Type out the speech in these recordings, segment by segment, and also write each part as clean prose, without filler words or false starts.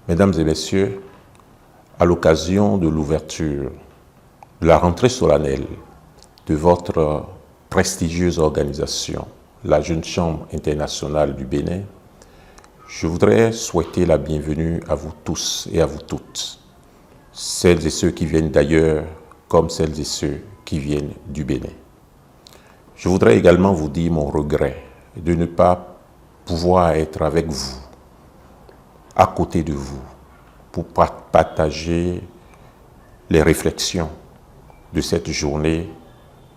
Mesdames et messieurs, à l'occasion de l'ouverture de la rentrée solennelle de votre prestigieuse organisation, la Jeune Chambre internationale du Bénin, je voudrais souhaiter la bienvenue à vous tous et à vous toutes, celles et ceux qui viennent d'ailleurs comme celles et ceux qui viennent du Bénin. Je voudrais également vous dire mon regret de ne pas pouvoir être avec vous, à côté de vous, pour partager les réflexions de cette journée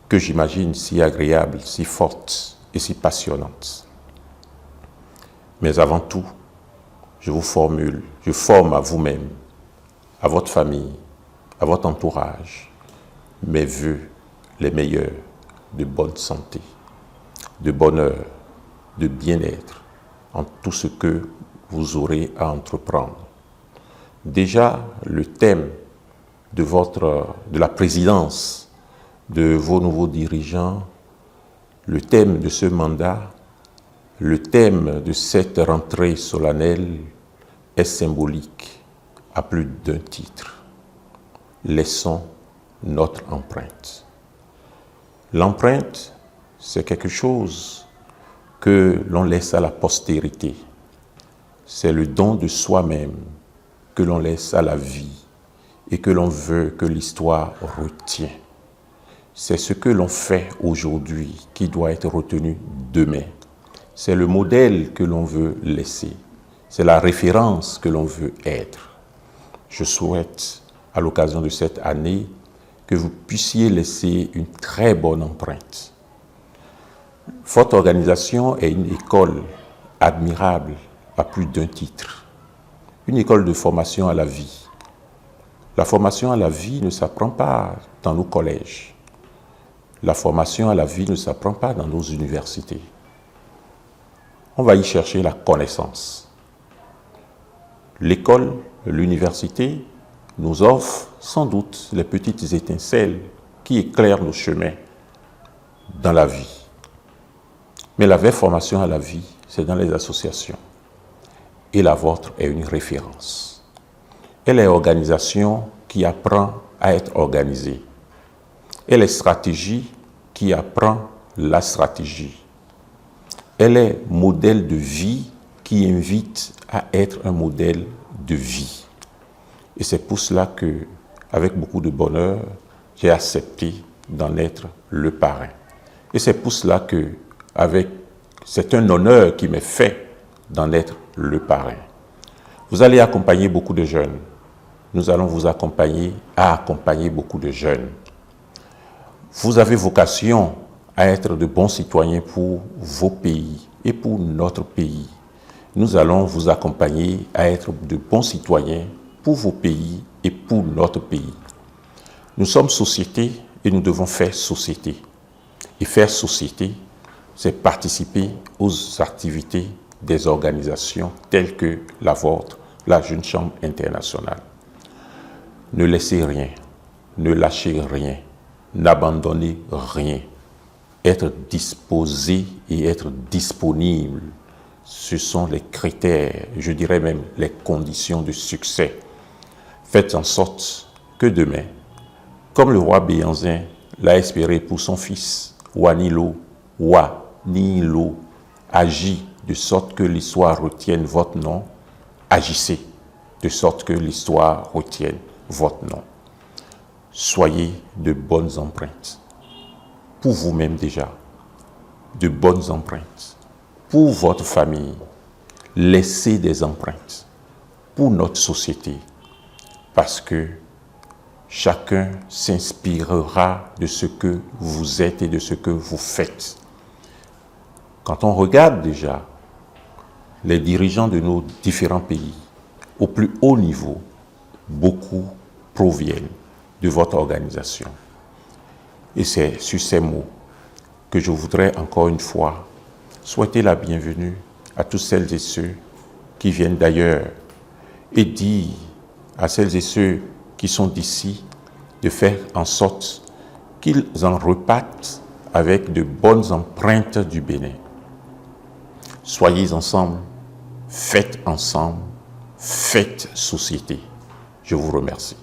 que j'imagine si agréable, si forte et si passionnante. Mais avant tout, je forme à vous-même, à votre famille, à votre entourage, mes vœux les meilleurs de bonne santé, de bonheur, de bien-être en tout ce que vous aurez à entreprendre. Déjà, le thème de la présidence de vos nouveaux dirigeants, le thème de ce mandat, le thème de cette rentrée solennelle est symbolique à plus d'un titre. Laissons notre empreinte. L'empreinte, c'est quelque chose que l'on laisse à la postérité. C'est le don de soi-même que l'on laisse à la vie et que l'on veut que l'histoire retienne. C'est ce que l'on fait aujourd'hui qui doit être retenu demain. C'est le modèle que l'on veut laisser. C'est la référence que l'on veut être. Je souhaite, à l'occasion de cette année, que vous puissiez laisser une très bonne empreinte. Votre organisation est une école admirable à plus d'un titre. Une école de formation à la vie. La formation à la vie ne s'apprend pas dans nos collèges. La formation à la vie ne s'apprend pas dans nos universités. On va y chercher la connaissance. L'école, l'université nous offre sans doute les petites étincelles qui éclairent nos chemins dans la vie. Mais la vraie formation à la vie, c'est dans les associations. Et la vôtre est une référence. Elle est l'organisation qui apprend à être organisée. Elle est stratégie qui apprend la stratégie. Elle est modèle de vie qui invite à être un modèle de vie. Et c'est pour cela que, avec beaucoup de bonheur, j'ai accepté d'en être le parrain. Et c'est pour cela que, c'est un honneur qui m'est fait d'en être le parrain. Vous allez accompagner beaucoup de jeunes. Nous allons vous accompagner à accompagner beaucoup de jeunes. Vous avez vocation à être de bons citoyens pour vos pays et pour notre pays. Nous allons vous accompagner à être de bons citoyens pour vos pays et pour notre pays. Nous sommes société et nous devons faire société. Et faire société, c'est participer aux activités des organisations telles que la vôtre, la Jeune Chambre internationale. Ne laissez rien, ne lâchez rien, n'abandonnez rien. Être disposé et être disponible, ce sont les critères, je dirais même les conditions de succès. Faites en sorte que demain, comme le roi Béanzin l'a espéré pour son fils, Wanilo, agit de sorte que l'histoire retienne votre nom, agissez de sorte que l'histoire retienne votre nom. Soyez de bonnes empreintes, pour vous-même déjà, de bonnes empreintes, pour votre famille. Laissez des empreintes pour notre société, parce que chacun s'inspirera de ce que vous êtes et de ce que vous faites. Quand on regarde déjà les dirigeants de nos différents pays, au plus haut niveau, beaucoup proviennent de votre organisation. Et c'est sur ces mots que je voudrais encore une fois souhaiter la bienvenue à tous celles et ceux qui viennent d'ailleurs et dire à celles et ceux qui sont d'ici de faire en sorte qu'ils en repartent avec de bonnes empreintes du Bénin. Soyez ensemble, faites ensemble, faites société. Je vous remercie.